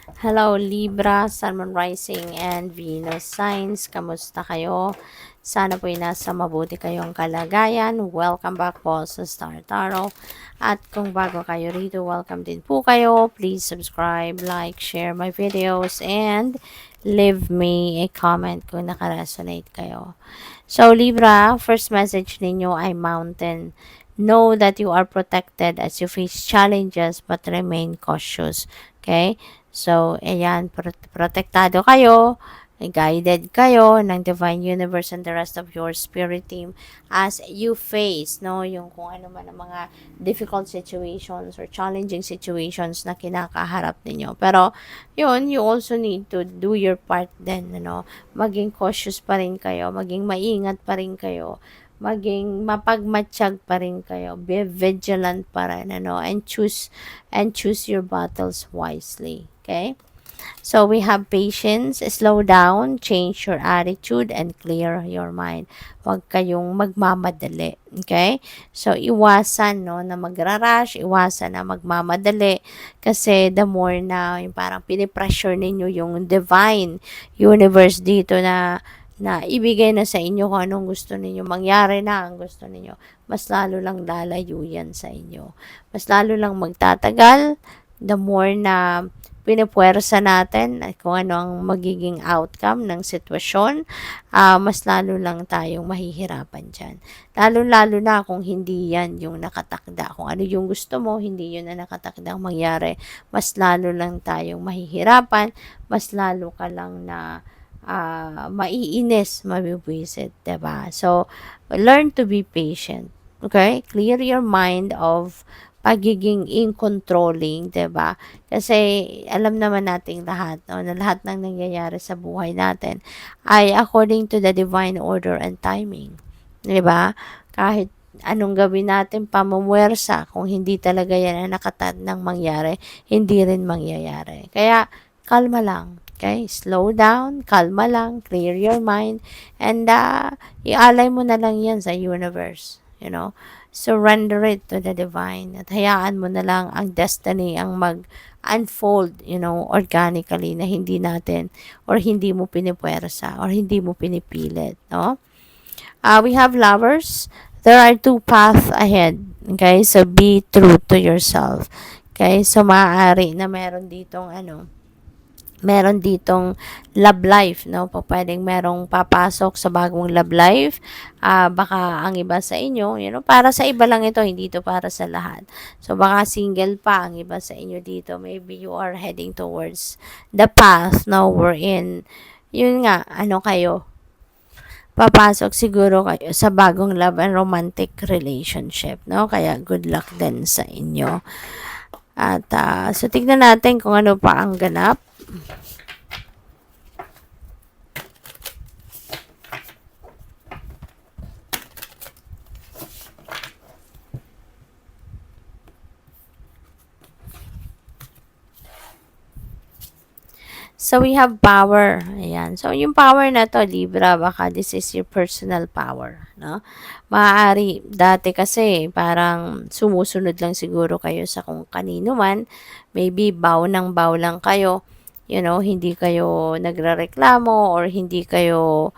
Hello Libra, Sun, Moon, Rising, and Venus signs. Kamusta kayo? Sana po'y nasa mabuti kayong kalagayan. Welcome back po sa Star Tarot. At kung bago kayo rito, welcome din po kayo. Please subscribe, like, share my videos, and leave me a comment kung nakaresonate kayo. So Libra, first message ninyo ay Mountain. Know that you are protected as you face challenges but remain cautious. Okay? So, ayan, protektado kayo, guided kayo ng Divine Universe and the rest of your spirit team as you face, no, yung kung ano man ang mga difficult situations or challenging situations na kinakaharap ninyo. Pero, yun, you also need to do your part din, ano, maging cautious pa rin kayo, maging maingat pa rin kayo, maging mapagmatsyag pa rin kayo, be vigilant pa rin, ano, and choose your battles wisely. Okay? So we have patience, slow down, change your attitude, and clear your mind. Huwag kayong magmamadali. Okay? So iwasan no, na magra-rush, iwasan na magmamadali. Kasi the more na yung parang pinipressure ninyo yung divine universe dito na ibigay na sa inyo kung anong gusto ninyo, mangyari na ang gusto ninyo, mas lalo lang lalayo yan sa inyo. Mas lalo lang magtatagal, the more na pinupuwersa natin at kung ano ang magiging outcome ng sitwasyon, mas lalo lang tayong mahihirapan dyan. Lalo-lalo na kung hindi yan yung nakatakda. Kung ano yung gusto mo, hindi yun na nakatakdang mangyari. Mas lalo lang tayong mahihirapan, mas lalo ka lang na maiinis, mabibwisit, diba? So, learn to be patient. Okay? Clear your mind of pagiging in controlling, 'di ba? Kasi alam naman nating lahat, no, na lahat ng nangyayari sa buhay natin ay according to the divine order and timing, 'di ba? Kahit anong gawin natin pamumuwersa, kung hindi talaga yan ang nakatad ng mangyari, hindi rin mangyayari. Kaya kalma lang. Okay? Slow down, kalma lang, clear your mind, and ialay mo na lang yan sa universe. You know? Surrender it to the divine. At hayaan mo na lang ang destiny ang mag-unfold, organically na hindi natin or hindi mo pinipwersa or hindi mo pinipilit, no? We have lovers. There are two paths ahead. Okay? So, be true to yourself. Okay? So, maaari na meron ditong love life, no? Pwedeng merong papasok sa bagong love life. Baka ang iba sa inyo, para sa iba lang ito, hindi ito para sa lahat. So, baka single pa ang iba sa inyo dito. Maybe you are heading towards the path, no? We're in, yun nga, kayo, papasok siguro kayo sa bagong love and romantic relationship, no? Kaya good luck din sa inyo. At so tignan natin kung ano pa ang ganap. So, we have power. Ayan. So, yung power na to, Libra, baka this is your personal power, no? Maaari, dati kasi, parang sumusunod lang siguro kayo sa kung kanino man. Maybe, baw lang kayo. Hindi kayo nagrereklamo or hindi kayo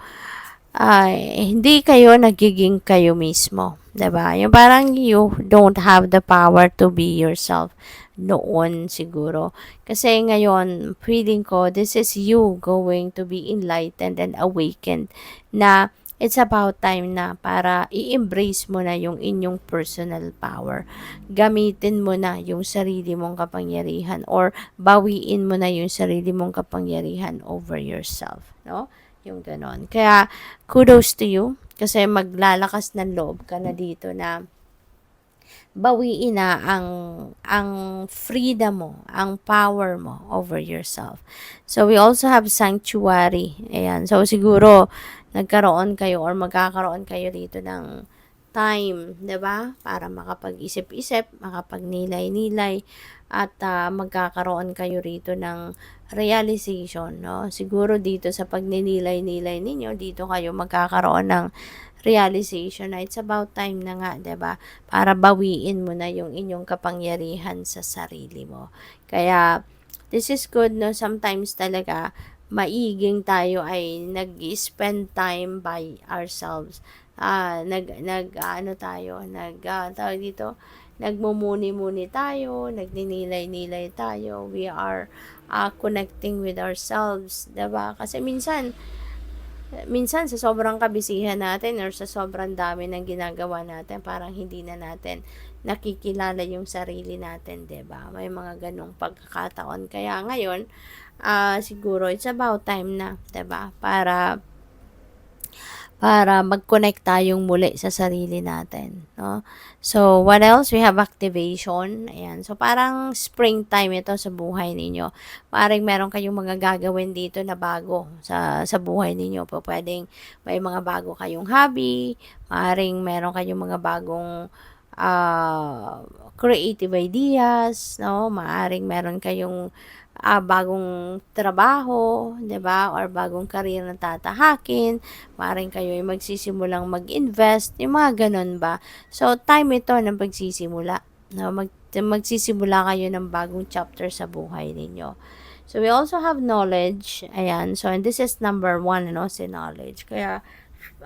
nagiging kayo mismo. 'Di ba? Yung parang you don't have the power to be yourself noon siguro. Kasi ngayon, feeling ko, this is you going to be enlightened and awakened na it's about time na para i-embrace mo na yung inyong personal power. Gamitin mo na yung sarili mong kapangyarihan or bawiin mo na yung sarili mong kapangyarihan over yourself. No? Yung ganon. Kaya, kudos to you kasi maglalakas ng loob ka na dito na bawiin na ang freedom mo, ang power mo over yourself. So, we also have sanctuary. Ayan. So, siguro, nagkaroon kayo or magkakaroon kayo dito ng time, 'di ba? Para makapag-isip-isip, makapagnilay-nilay at magkakaroon kayo rito ng realization, no? Siguro dito sa pagninilay-nilay ninyo, dito kayo magkakaroon ng realization na it's about time na nga, 'di ba? Para bawiin mo na yung inyong kapangyarihan sa sarili mo. Kaya this is good, no? Sometimes talaga, maiging tayo ay nag-spend time by ourselves. Ano tayo, tawag dito, nagmumuni-muni tayo, nagninilay-nilay tayo, we are connecting with ourselves, diba? Kasi minsan sa sobrang kabisihan natin or sa sobrang dami ng ginagawa natin, parang hindi na natin nakikilala yung sarili natin, 'di ba? May mga ganong pagkakataon. Kaya ngayon, siguro it's about time na, 'di ba? Para mag-connect tayong muli sa sarili natin, no? So, what else? We have activation. Ayan. So, parang springtime ito sa buhay ninyo. Parang meron kayong mga gagawin dito na bago sa buhay ninyo. Pwedeng may mga bago kayong hobby, maaaring meron kayong mga bagong creative ideas, no? Maaaring meron kayong bagong trabaho, 'di ba? Or bagong career na tatahakin, maaaring kayo ay magsisimulang mag-invest, yung mga ganun ba. So, time ito ng pagsisimula. No? Magsisimula kayo ng bagong chapter sa buhay ninyo. So, we also have knowledge. Ayan. So, and this is number 1, no? Si knowledge. Kaya,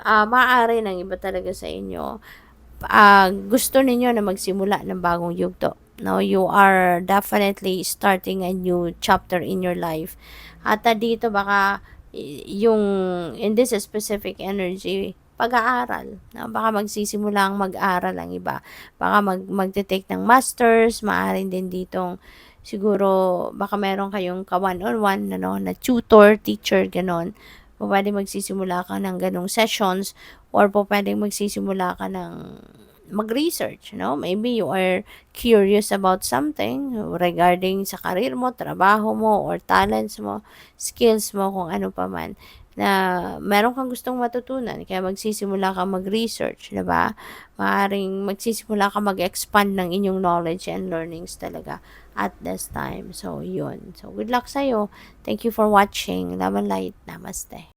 maaari ng iba talaga sa inyo, gusto ninyo na magsimula ng bagong yugto. No, you are definitely starting a new chapter in your life. At dito baka yung in this specific energy, pag-aaral. No? Baka magsisimula ang mag-aral ang iba. Baka magte-take ng masters, maaaring din ditong siguro baka meron kayong ka-one-on-one na tutor, teacher, ganon. Pwede magsisimula ka ng ganong sessions or pwede magsisimula ka ng mag-research, no? Maybe you are curious about something regarding sa career mo, trabaho mo, or talents mo, skills mo, kung ano pa man, na meron kang gustong matutunan, kaya magsisimula ka mag-research, diba? Maaring magsisimula ka mag-expand ng inyong knowledge and learnings talaga at this time. So, yun. So, good luck sa'yo. Thank you for watching. Love and light. Namaste.